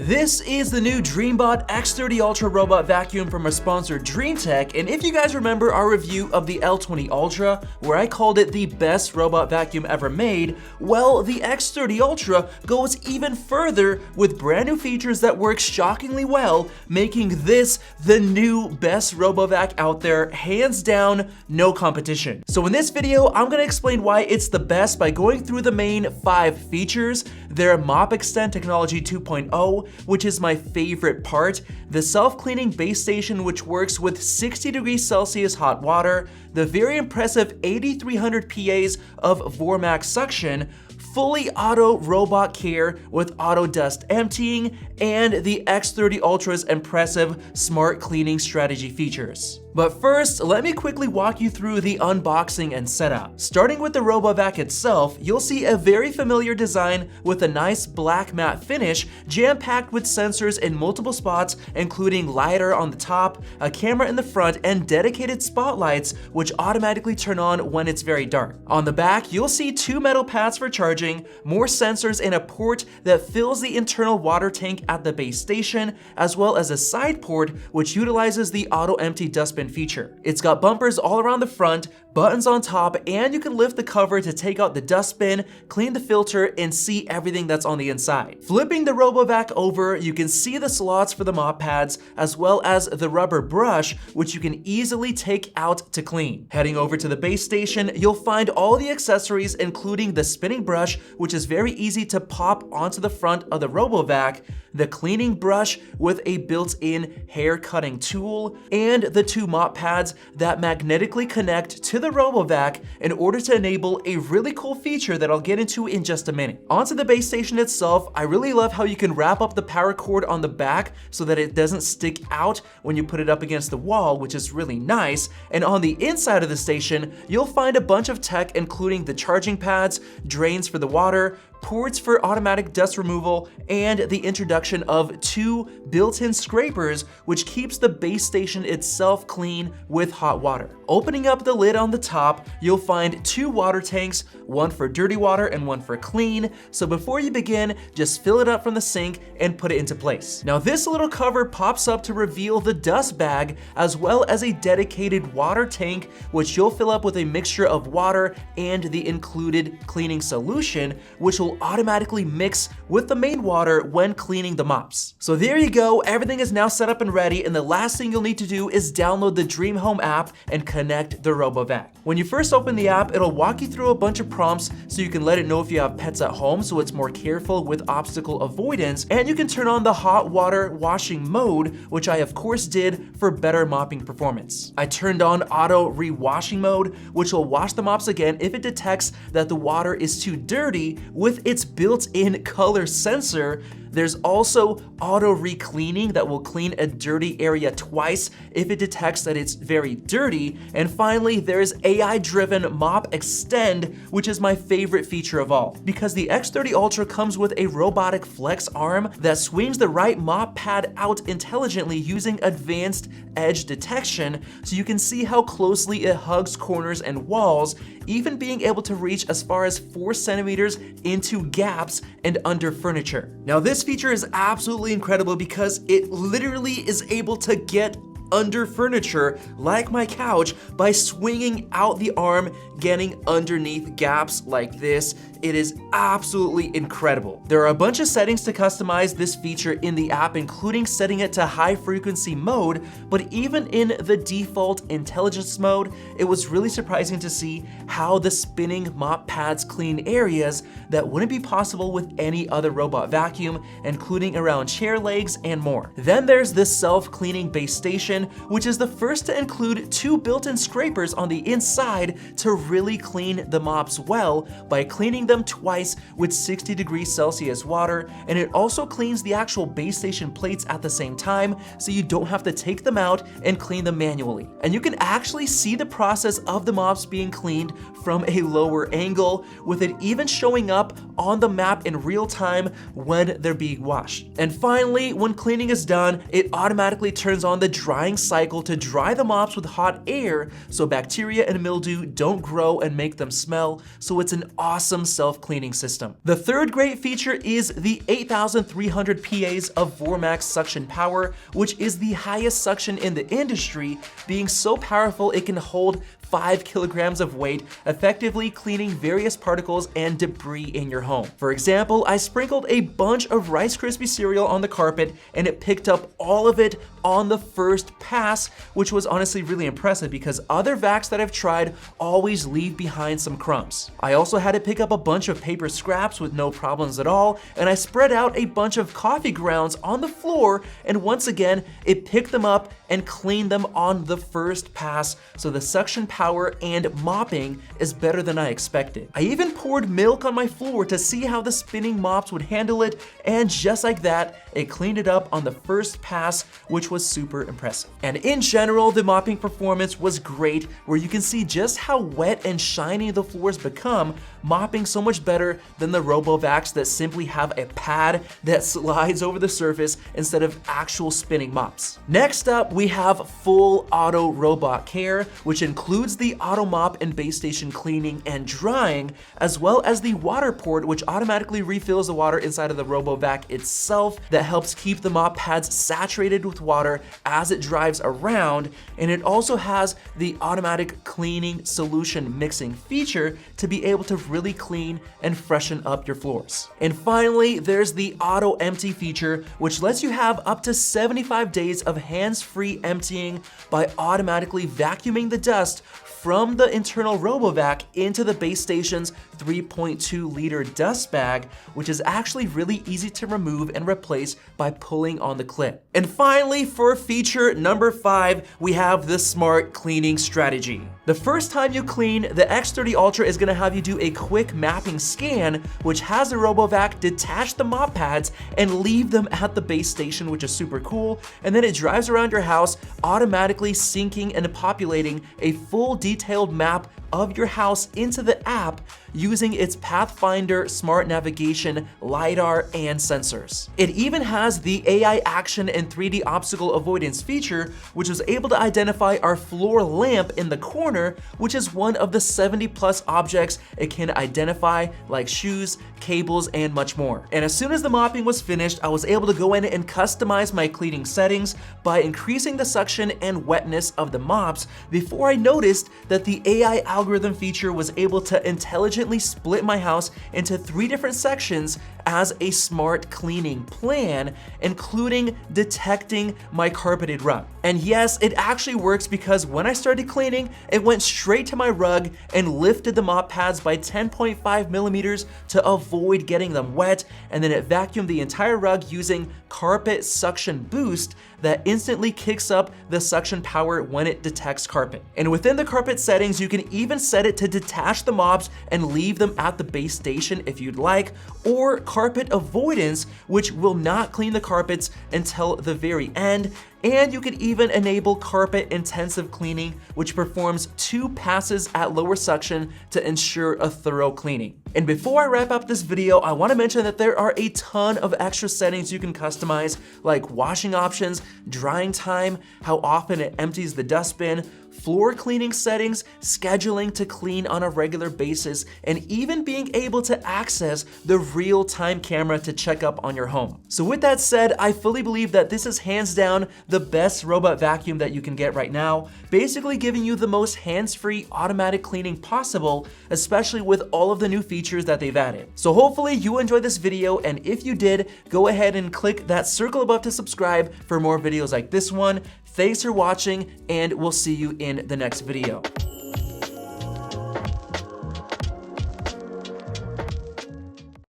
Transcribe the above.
This is the new DreameBot X30 Ultra Robot Vacuum from our sponsor DreamTech, and if you guys remember our review of the L20 Ultra, where I called it the best robot vacuum ever made, well, the X30 Ultra goes even further with brand new features that work shockingly well, making this the new best RoboVac out there, hands down, no competition. So in this video, I'm gonna explain why it's the best by going through the main 5 features, their Mop Extend Technology 2.0, which is my favorite part, the self-cleaning base station which works with 60 degrees Celsius hot water, the very impressive 8300 PAs of Vormax suction, fully auto robot care with auto dust emptying, and the X30 Ultra's impressive smart cleaning strategy features. But first, let me quickly walk you through the unboxing and setup. Starting with the RoboVac itself, you'll see a very familiar design with a nice black matte finish, jam-packed with sensors in multiple spots, including LiDAR on the top, a camera in the front, and dedicated spotlights which automatically turn on when it's very dark. On the back, you'll see 2 metal pads for charging, more sensors, and a port that fills the internal water tank at the base station, as well as a side port which utilizes the auto empty dustbin feature. It's got bumpers all around the front, buttons on top, and you can lift the cover to take out the dustbin, clean the filter, and see everything that's on the inside. Flipping the RoboVac over, you can see the slots for the mop pads, as well as the rubber brush, which you can easily take out to clean. Heading over to the base station, you'll find all the accessories, including the spinning brush, which is very easy to pop onto the front of the RoboVac, the cleaning brush with a built-in hair cutting tool, and the 2 mop pads that magnetically connect to the RoboVac in order to enable a really cool feature that I'll get into in just a minute. Onto the base station itself, I really love how you can wrap up the power cord on the back so that it doesn't stick out when you put it up against the wall, which is really nice. And on the inside of the station, you'll find a bunch of tech, including the charging pads, drains for the water, ports for automatic dust removal, and the introduction of 2 built-in scrapers, which keeps the base station itself clean with hot water. Opening up the lid on the top, you'll find 2 water tanks, one for dirty water and one for clean. So before you begin, just fill it up from the sink and put it into place. Now this little cover pops up to reveal the dust bag, as well as a dedicated water tank, which you'll fill up with a mixture of water and the included cleaning solution, which will automatically mix with the main water when cleaning the mops. So there you go, everything is now set up and ready, and the last thing you'll need to do is download the Dream Home app and connect the RoboVac. When you first open the app, it'll walk you through a bunch of prompts so you can let it know if you have pets at home, so it's more careful with obstacle avoidance, and you can turn on the hot water washing mode, which I of course did for better mopping performance. I turned on auto re-washing mode, which will wash the mops again if it detects that the water is too dirty with its built-in color sensor. There's also auto re-cleaning that will clean a dirty area twice if it detects that it's very dirty. And finally, there's AI-driven Mop Extend, which is my favorite feature of all, because the X30 Ultra comes with a robotic flex arm that swings the right mop pad out intelligently using advanced edge detection, so you can see how closely it hugs corners and walls, even being able to reach as far as 4 centimeters into gaps and under furniture. Now this feature is absolutely incredible because it literally is able to get under furniture like my couch by swinging out the arm, getting underneath gaps like this. It is absolutely incredible. There are a bunch of settings to customize this feature in the app, including setting it to high frequency mode, but even in the default intelligence mode, it was really surprising to see how the spinning mop pads clean areas that wouldn't be possible with any other robot vacuum, including around chair legs and more. Then there's this self-cleaning base station, which is the first to include 2 built-in scrapers on the inside to really clean the mops well by cleaning them twice with 60 degrees Celsius water, and it also cleans the actual base station plates at the same time, so you don't have to take them out and clean them manually. And you can actually see the process of the mops being cleaned from a lower angle, with it even showing up on the map in real time when they're being washed. And finally, when cleaning is done, it automatically turns on the drying cycle to dry the mops with hot air so bacteria and mildew don't grow and make them smell, so it's an awesome self-cleaning system. The third great feature is the 8,300 PAs of Vormax suction power, which is the highest suction in the industry, being so powerful it can hold 5 kilograms of weight, effectively cleaning various particles and debris in your home. For example, I sprinkled a bunch of Rice Krispie cereal on the carpet and it picked up all of it on the first pass, which was honestly really impressive because other vacs that I've tried always leave behind some crumbs. I also had it pick up a bunch of paper scraps with no problems at all, and I spread out a bunch of coffee grounds on the floor, and once again, it picked them up and cleaned them on the first pass, so the suction power and mopping is better than I expected. I even poured milk on my floor to see how the spinning mops would handle it, and just like that, it cleaned it up on the first pass, which was super impressive. And in general, the mopping performance was great, where you can see just how wet and shiny the floors become, mopping so much better than the RoboVacs that simply have a pad that slides over the surface instead of actual spinning mops. Next up, we have full auto robot care, which includes the auto mop and base station cleaning and drying, as well as the water port, which automatically refills the water inside of the RoboVac itself that helps keep the mop pads saturated with water as it drives around, and it also has the automatic cleaning solution mixing feature to be able to really clean and freshen up your floors. And finally, there's the auto empty feature, which lets you have up to 75 days of hands-free emptying by automatically vacuuming the dust from the internal RoboVac into the base station's 3.2 liter dust bag, which is actually really easy to remove and replace by pulling on the clip. And finally, for feature number 5, we have the smart cleaning strategy. The first time you clean, the X30 Ultra is gonna have you do a quick mapping scan, which has the RoboVac detach the mop pads and leave them at the base station, which is super cool. And then it drives around your house, automatically syncing and populating a full detailed map of your house into the app using its Pathfinder smart navigation, LiDAR, and sensors. It even has the AI action and 3D obstacle avoidance feature, which was able to identify our floor lamp in the corner, which is one of the 70+ objects it can identify, like shoes, cables, and much more. And as soon as the mopping was finished, I was able to go in and customize my cleaning settings by increasing the suction and wetness of the mops before I noticed that the AI algorithm feature was able to intelligently split my house into 3 different sections as a smart cleaning plan, including detecting my carpeted rug. And yes, it actually works because when I started cleaning, it went straight to my rug and lifted the mop pads by 10.5 millimeters to avoid getting them wet, and then it vacuumed the entire rug using Carpet Suction Boost that instantly kicks up the suction power when it detects carpet. And within the carpet settings, you can even set it to detach the mops and leave them at the base station if you'd like, or carpet avoidance, which will not clean the carpets until the very end. And you can even enable carpet intensive cleaning, which performs 2 passes at lower suction to ensure a thorough cleaning. And before I wrap up this video, I want to mention that there are a ton of extra settings you can customize, like washing options, drying time, how often it empties the dustbin, floor cleaning settings, scheduling to clean on a regular basis, and even being able to access the real-time camera to check up on your home. So with that said, I fully believe that this is hands down the best robot vacuum that you can get right now, basically giving you the most hands-free automatic cleaning possible, especially with all of the new features that they've added. So hopefully you enjoyed this video, and if you did, go ahead and click that circle above to subscribe for more videos like this one. Thanks for watching, and we'll see you in the next video.